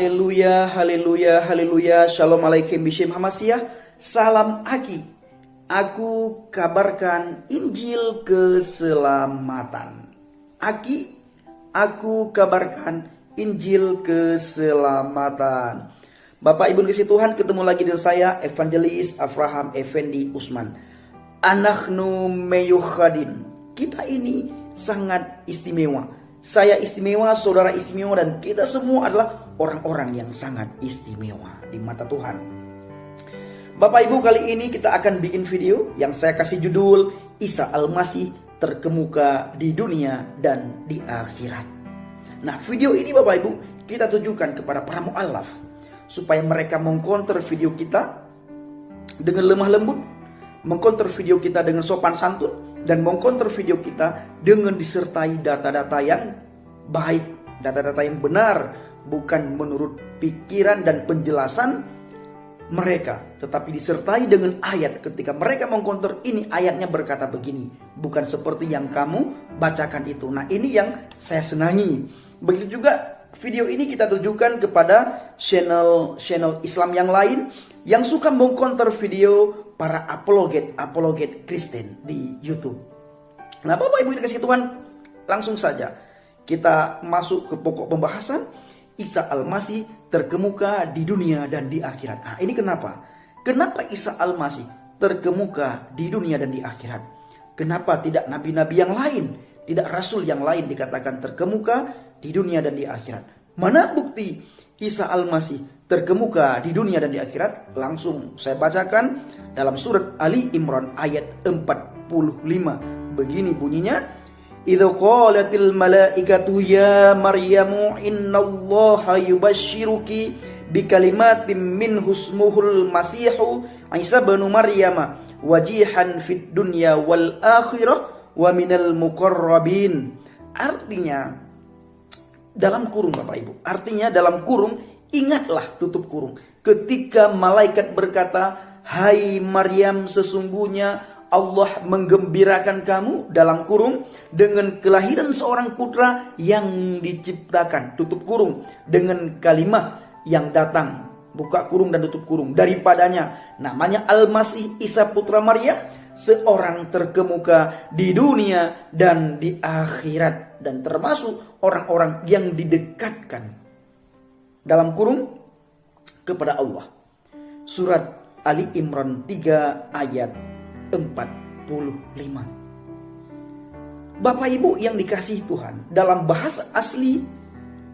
Haleluya, haleluya, haleluya. Shalom alaikum bishem hamasiyah. Salam Aki. Aku kabarkan Injil keselamatan. Aki, aku kabarkan Injil keselamatan. Bapak Ibu kasih Tuhan, ketemu lagi dengan saya Evangelis Avraham Effendi Usman. Anahnu meyukhadin. Kita ini sangat istimewa. Saya istimewa, saudara istimewa, dan kita semua adalah orang-orang yang sangat istimewa di mata Tuhan. Bapak Ibu, kali ini kita akan bikin video yang saya kasih judul Isa Al-Masih terkemuka di dunia dan di akhirat. Nah, video ini Bapak Ibu kita tujukan kepada para mu'alaf supaya mereka mengcounter video kita dengan lemah lembut, mengcounter video kita dengan sopan santun, dan mengcounter video kita dengan disertai data-data yang baik, data-data yang benar, bukan menurut pikiran dan penjelasan mereka, tetapi disertai dengan ayat. Ketika mereka mengcounter, ini ayatnya berkata begini, bukan seperti yang kamu bacakan itu. Nah, ini yang saya senangi. Begitu juga video ini kita tujukan kepada channel Islam yang lain yang suka mengcounter video para apologet Kristen di YouTube. Nah, Bapak Ibu dikasih Tuhan, langsung saja kita masuk ke pokok pembahasan. Isa Al-Masih terkemuka di dunia dan di akhirat. Nah, ini kenapa? Kenapa Isa Al-Masih terkemuka di dunia dan di akhirat? Kenapa tidak nabi-nabi yang lain, tidak rasul yang lain dikatakan terkemuka di dunia dan di akhirat? Mana bukti Isa Al-Masih terkemuka di dunia dan di akhirat? Langsung saya bacakan dalam surat Ali Imran ayat 45. Begini bunyinya, idza qalatil malaikatu ya maryamu innallaha yubashshiruki bikalimatin minhu ismuhul masihu Isa bin Maryam wajihan fid dunya wal akhirah wa minal muqarrabin. Artinya dalam kurung Bapak Ibu, artinya dalam kurung, ingatlah tutup kurung, ketika malaikat berkata, hai Maryam, sesungguhnya Allah menggembirakan kamu dalam kurung dengan kelahiran seorang putra yang diciptakan, tutup kurung, dengan kalimat yang datang, buka kurung dan tutup kurung, daripadanya, namanya Al-Masih Isa putra Maryam, seorang terkemuka di dunia dan di akhirat, dan termasuk orang-orang yang didekatkan dalam kurung kepada Allah. Surat Ali Imran 3 ayat 45. Bapak Ibu yang dikasihi Tuhan, dalam bahasa asli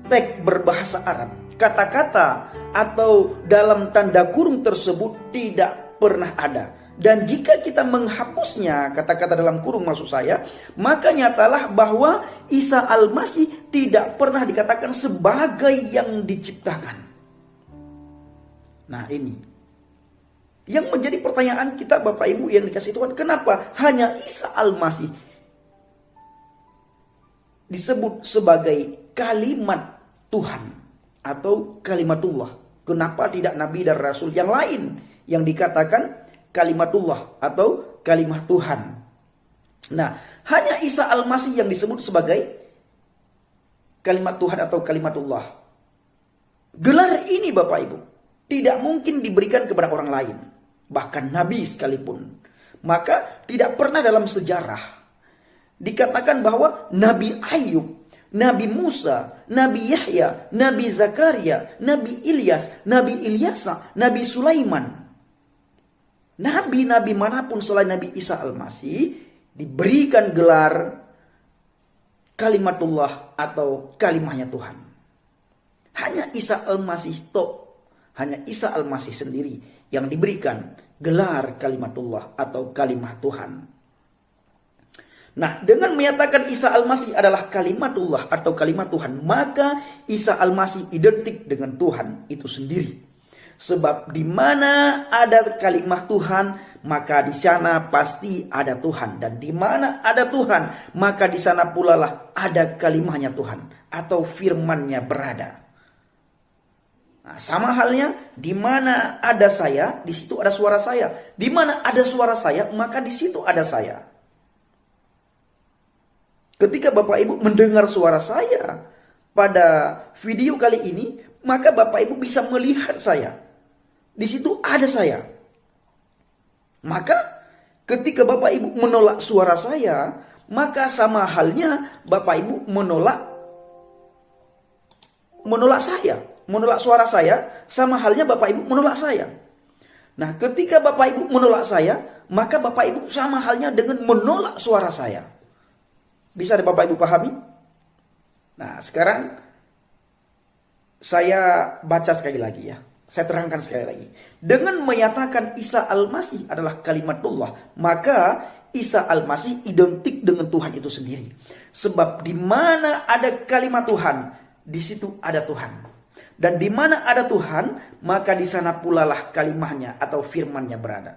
teks berbahasa Arab, kata-kata atau dalam tanda kurung tersebut tidak pernah ada. Dan jika kita menghapusnya, kata-kata dalam kurung maksud saya, maka nyatalah bahwa Isa Al-Masih tidak pernah dikatakan sebagai yang diciptakan. Nah, ini yang menjadi pertanyaan kita Bapak Ibu yang dikasihi Tuhan, kenapa hanya Isa Al-Masih disebut sebagai kalimat Tuhan atau kalimatullah? Kenapa tidak nabi dan rasul yang lain yang dikatakan kalimatullah atau kalimat Tuhan? Nah, hanya Isa Al-Masih yang disebut sebagai kalimat Tuhan atau kalimatullah. Gelar ini Bapak Ibu tidak mungkin diberikan kepada orang lain, bahkan nabi sekalipun. Maka tidak pernah dalam sejarah dikatakan bahwa Nabi Ayub, Nabi Musa, Nabi Yahya, Nabi Zakaria, Nabi Ilyas, Nabi Ilyasa, Nabi Sulaiman, nabi-nabi manapun selain Nabi Isa Al-Masih diberikan gelar kalimatullah atau kalimahnya Tuhan. Hanya Isa Al-Masih hanya Isa Al-Masih sendiri yang diberikan gelar kalimatullah atau kalimah Tuhan. Nah, dengan menyatakan Isa Al-Masih adalah kalimatullah atau kalimat Tuhan, maka Isa Al-Masih identik dengan Tuhan itu sendiri. Sebab di mana ada kalimat Tuhan, maka di sana pasti ada Tuhan. Dan di mana ada Tuhan, maka di sana pula lah ada kalimahnya Tuhan atau firman-Nya berada. Nah, sama halnya, di mana ada saya, di situ ada suara saya. Di mana ada suara saya, maka di situ ada saya. Ketika Bapak Ibu mendengar suara saya pada video kali ini, maka Bapak Ibu bisa melihat saya. Di situ ada saya. Maka ketika Bapak Ibu menolak suara saya, maka sama halnya Bapak Ibu menolak saya. Menolak suara saya, sama halnya Bapak Ibu menolak saya. Nah, ketika Bapak Ibu menolak saya, maka Bapak Ibu sama halnya dengan menolak suara saya. Bisa ada Bapak Ibu pahami? Nah, sekarang saya baca sekali lagi ya. Saya terangkan sekali lagi. Dengan menyatakan Isa Al-Masih adalah kalimatullah, maka Isa Al-Masih identik dengan Tuhan itu sendiri. Sebab di mana ada kalimat Tuhan, di situ ada Tuhan. Dan di mana ada Tuhan, maka di sana pula lah kalimahnya atau firmannya berada.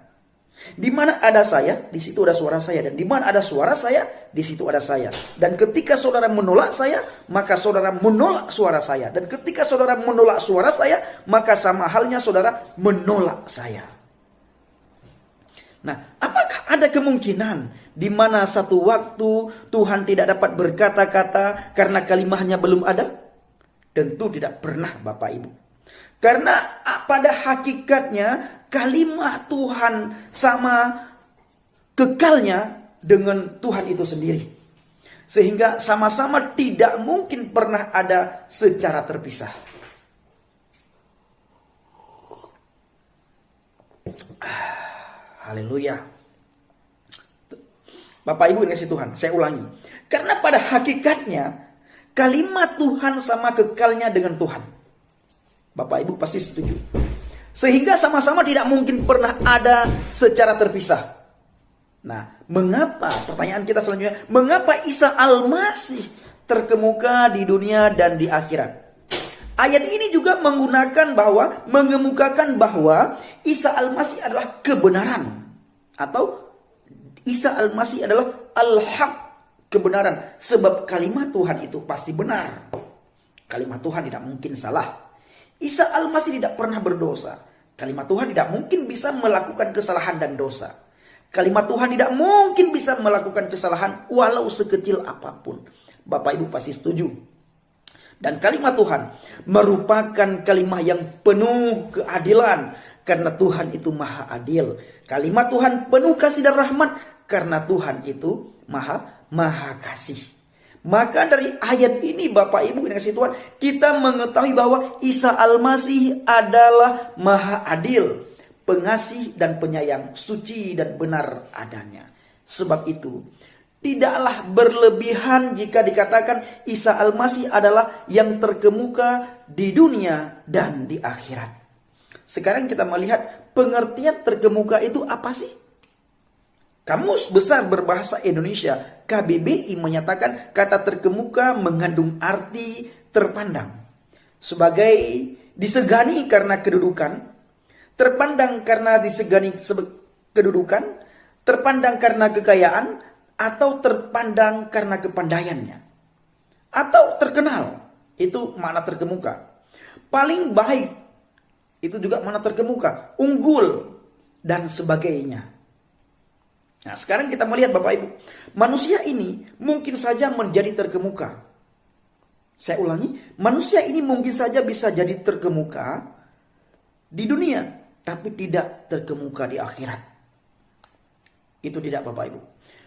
Di mana ada saya, di situ ada suara saya. Dan di mana ada suara saya, di situ ada saya. Dan ketika saudara menolak saya, maka saudara menolak suara saya. Dan ketika saudara menolak suara saya, maka sama halnya saudara menolak saya. Nah, apakah ada kemungkinan di mana satu waktu Tuhan tidak dapat berkata-kata karena kalimahnya belum ada? Tentu tidak pernah Bapak Ibu. Karena pada hakikatnya kalimat Tuhan sama kekalnya dengan Tuhan itu sendiri. Sehingga sama-sama tidak mungkin pernah ada secara terpisah. Haleluya. Bapak Ibu dikasih Tuhan, saya ulangi. Karena pada hakikatnya kalimat Tuhan sama kekalnya dengan Tuhan. Bapak Ibu pasti setuju. Sehingga sama-sama tidak mungkin pernah ada secara terpisah. Nah, mengapa? Pertanyaan kita selanjutnya. Mengapa Isa Al-Masih terkemuka di dunia dan di akhirat? Ayat ini juga mengemukakan bahwa Isa Al-Masih adalah kebenaran. Atau Isa Al-Masih adalah Al-Haq, kebenaran. Sebab kalimat Tuhan itu pasti benar. Kalimat Tuhan tidak mungkin salah. Isa Al-Masih tidak pernah berdosa. Kalimat Tuhan tidak mungkin bisa melakukan kesalahan dan dosa. Kalimat Tuhan tidak mungkin bisa melakukan kesalahan walau sekecil apapun. Bapak Ibu pasti setuju. Dan kalimat Tuhan merupakan kalimat yang penuh keadilan. Karena Tuhan itu maha adil. Kalimat Tuhan penuh kasih dan rahmat. Karena Tuhan itu maha kasih. Maka dari ayat ini Bapak Ibu yang kasih Tuhan, kita mengetahui bahwa Isa Al-Masih adalah maha adil, pengasih dan penyayang, suci dan benar adanya. Sebab itu, tidaklah berlebihan jika dikatakan Isa Al-Masih adalah yang terkemuka di dunia dan di akhirat. Sekarang kita melihat pengertian terkemuka itu apa sih? Kamus Besar Berbahasa Indonesia KBBI menyatakan kata terkemuka mengandung arti terpandang. Sebagai disegani karena kedudukan, terpandang karena disegani kedudukan, terpandang karena kekayaan, atau terpandang karena kepandaiannya. Atau terkenal, itu makna terkemuka. Paling baik, itu juga makna terkemuka. Unggul, dan sebagainya. Nah, sekarang kita melihat Bapak Ibu, manusia ini mungkin saja menjadi terkemuka. Saya ulangi, manusia ini mungkin saja bisa jadi terkemuka di dunia, tapi tidak terkemuka di akhirat. Itu tidak Bapak Ibu.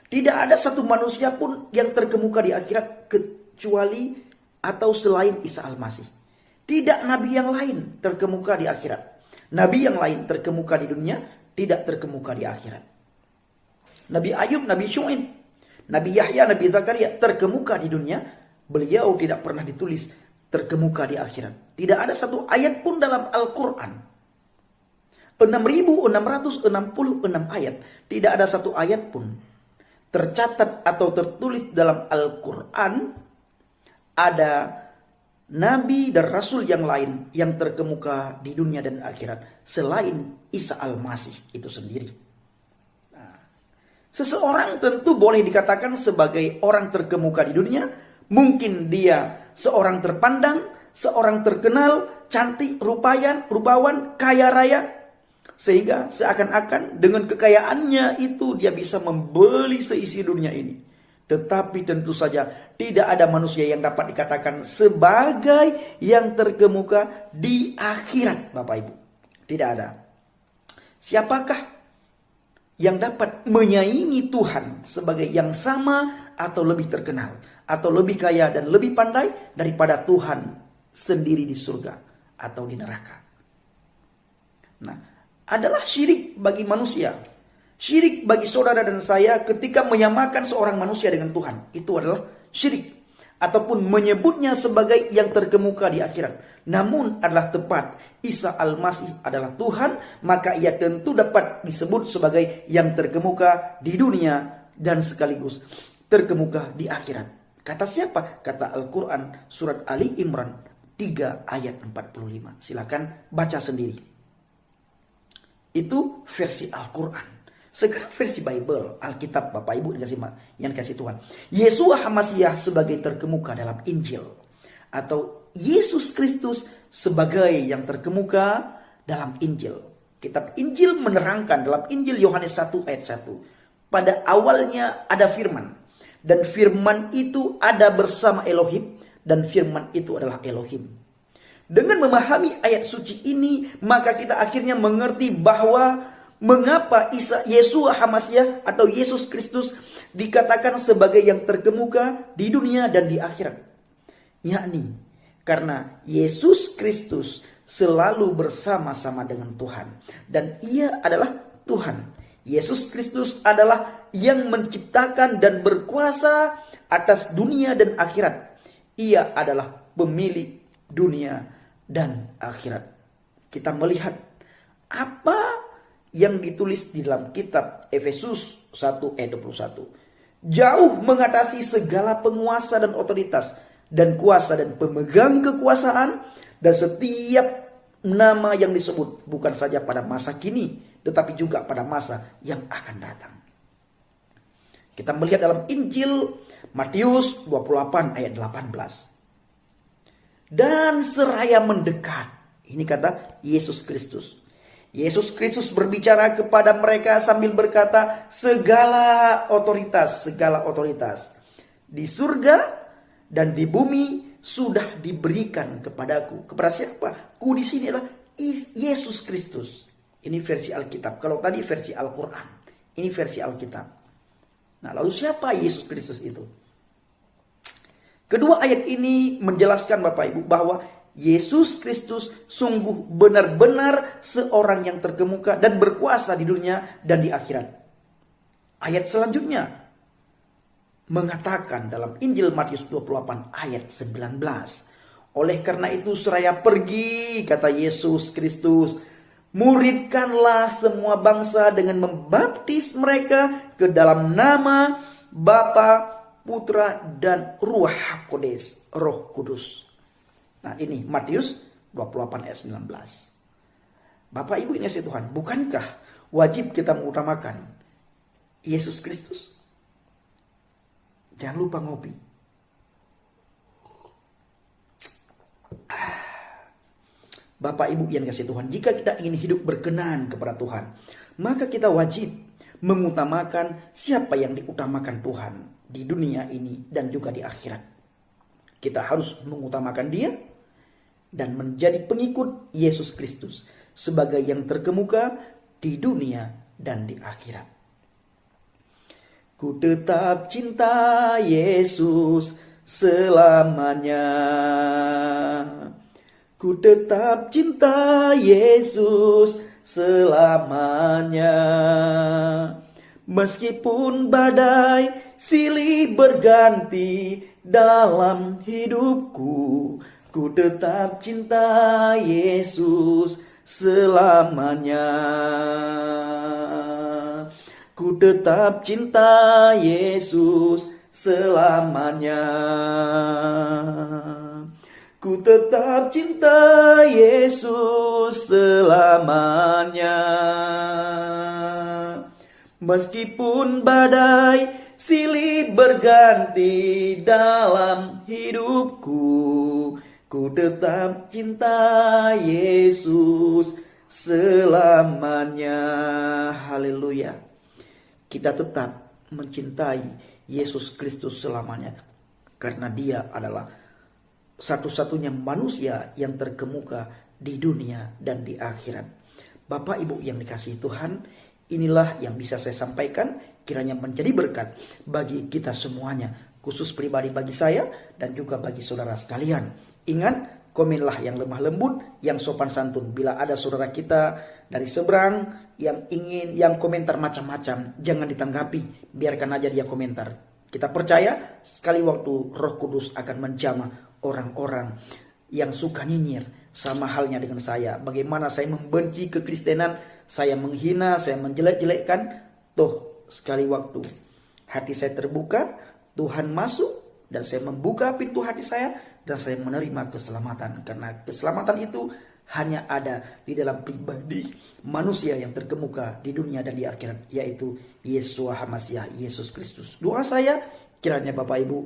Tidak ada satu manusia pun yang terkemuka di akhirat kecuali atau selain Isa Al-Masih. Tidak nabi yang lain terkemuka di akhirat. Nabi yang lain terkemuka di dunia, tidak terkemuka di akhirat. Nabi Ayub, Nabi Syu'aib, Nabi Yahya, Nabi Zakaria terkemuka di dunia. Beliau tidak pernah ditulis terkemuka di akhirat. Tidak ada satu ayat pun dalam Al-Quran. 6.666 ayat. Tidak ada satu ayat pun tercatat atau tertulis dalam Al-Quran ada Nabi dan Rasul yang lain yang terkemuka di dunia dan akhirat selain Isa Al-Masih itu sendiri. Seseorang tentu boleh dikatakan sebagai orang terkemuka di dunia. Mungkin dia seorang terpandang, seorang terkenal, cantik, rupawan, kaya raya. Sehingga seakan-akan dengan kekayaannya itu dia bisa membeli seisi dunia ini. Tetapi tentu saja tidak ada manusia yang dapat dikatakan sebagai yang terkemuka di akhirat, Bapak Ibu. Tidak ada. Siapakah yang dapat menyaingi Tuhan sebagai yang sama atau lebih terkenal, atau lebih kaya dan lebih pandai daripada Tuhan sendiri di surga atau di neraka? Nah, adalah syirik bagi manusia. Syirik bagi saudara dan saya ketika menyamakan seorang manusia dengan Tuhan. Itu adalah syirik. Ataupun menyebutnya sebagai yang terkemuka di akhirat. Namun adalah tepat. Isa Al-Masih adalah Tuhan. Maka ia tentu dapat disebut sebagai yang terkemuka di dunia. Dan sekaligus terkemuka di akhirat. Kata siapa? Kata Al-Quran surat Ali Imran 3 ayat 45. Silakan baca sendiri. Itu versi Al-Quran. Sekarang versi Bible, Alkitab, Bapak Ibu yang kasih Tuhan. Yesua HaMasiah sebagai terkemuka dalam Injil. Atau Yesus Kristus sebagai yang terkemuka dalam Injil. Kitab Injil menerangkan dalam Injil Yohanes 1 ayat 1. Pada awalnya ada firman. Dan firman itu ada bersama Elohim. Dan firman itu adalah Elohim. Dengan memahami ayat suci ini, maka kita akhirnya mengerti bahwa mengapa Yesua HaMasiah atau Yesus Kristus dikatakan sebagai yang terkemuka di dunia dan di akhirat. Yakni karena Yesus Kristus selalu bersama-sama dengan Tuhan. Dan ia adalah Tuhan. Yesus Kristus adalah yang menciptakan dan berkuasa atas dunia dan akhirat. Ia adalah pemilik dunia dan akhirat. Kita melihat apa yang ditulis di dalam kitab Efesus 1 ayat 21. Jauh mengatasi segala penguasa dan otoritas dan kuasa dan pemegang kekuasaan dan setiap nama yang disebut, bukan saja pada masa kini tetapi juga pada masa yang akan datang. Kita melihat dalam Injil Matius 28 ayat 18. Dan seraya mendekat, ini kata Yesus Kristus. Yesus Kristus berbicara kepada mereka sambil berkata, segala otoritas di surga dan di bumi sudah diberikan kepadaku. Kepada siapa? Ku di sini adalah Yesus Kristus. Ini versi Alkitab. Kalau tadi versi Al-Quran, ini versi Alkitab. Nah, lalu siapa Yesus Kristus itu? Kedua ayat ini menjelaskan Bapak Ibu bahwa Yesus Kristus sungguh benar-benar seorang yang terkemuka dan berkuasa di dunia dan di akhirat. Ayat selanjutnya mengatakan dalam Injil Matius 28 ayat 19. Oleh karena itu seraya pergi, kata Yesus Kristus, muridkanlah semua bangsa dengan membaptis mereka ke dalam nama Bapa, Putra, dan Ruh Kudus. Nah, ini Matius 28 ayat 19. Bapak Ibu yang kasih Tuhan, bukankah wajib kita mengutamakan Yesus Kristus? Jangan lupa ngopi. Bapak Ibu yang kasih Tuhan, jika kita ingin hidup berkenan kepada Tuhan, maka kita wajib mengutamakan siapa yang diutamakan Tuhan di dunia ini dan juga di akhirat. Kita harus mengutamakan Dia dan menjadi pengikut Yesus Kristus sebagai yang terkemuka di dunia dan di akhirat. Ku tetap cinta Yesus selamanya. Ku tetap cinta Yesus selamanya. Meskipun badai silih berganti dalam hidupku, ku tetap cinta Yesus selamanya. Ku tetap cinta Yesus selamanya. Ku tetap cinta Yesus selamanya. Meskipun badai silih berganti dalam hidupku, ku tetap cinta Yesus selamanya. Haleluya. Kita tetap mencintai Yesus Kristus selamanya. Karena dia adalah satu-satunya manusia yang terkemuka di dunia dan di akhirat. Bapak Ibu yang dikasihi Tuhan, inilah yang bisa saya sampaikan, kiranya menjadi berkat bagi kita semuanya, khusus pribadi bagi saya dan juga bagi saudara sekalian. Ingat, komenlah yang lemah lembut, yang sopan santun. Bila ada saudara kita dari seberang yang komentar macam-macam, jangan ditanggapi, biarkan aja dia komentar. Kita percaya sekali waktu Roh Kudus akan menjamah orang-orang yang suka nyinyir. Sama halnya dengan saya. Bagaimana saya membenci kekristenan, saya menghina, saya menjelek-jelekkan. Toh sekali waktu hati saya terbuka, Tuhan masuk dan saya membuka pintu hati saya dan saya menerima keselamatan. Karena keselamatan itu hanya ada di dalam pribadi manusia yang terkemuka di dunia dan di akhirat, yaitu Yeshua HaMashiach, Yesus Kristus. Doa saya kiranya Bapak Ibu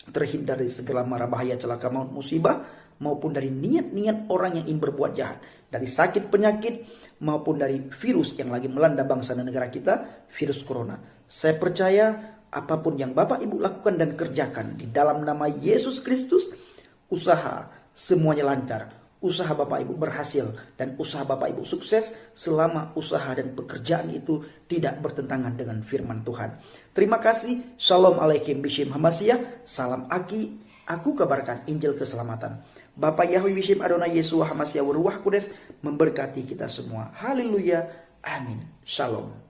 terhindar dari segala mara bahaya, celaka, maut, musibah, maupun dari niat-niat orang yang ingin berbuat jahat, dari sakit penyakit maupun dari virus yang lagi melanda bangsa dan negara kita, virus corona. Saya percaya apapun yang Bapak Ibu lakukan dan kerjakan di dalam nama Yesus Kristus, usaha semuanya lancar. Usaha Bapak Ibu berhasil dan usaha Bapak Ibu sukses selama usaha dan pekerjaan itu tidak bertentangan dengan firman Tuhan. Terima kasih. Shalom alaikum bishim hamasiyah. Salam Aki. Aku kabarkan Injil keselamatan. Bapak Yahweh bishim Adonai Yeshua Hamasiyah Ruach Kudus memberkati kita semua. Haleluya. Amin. Shalom.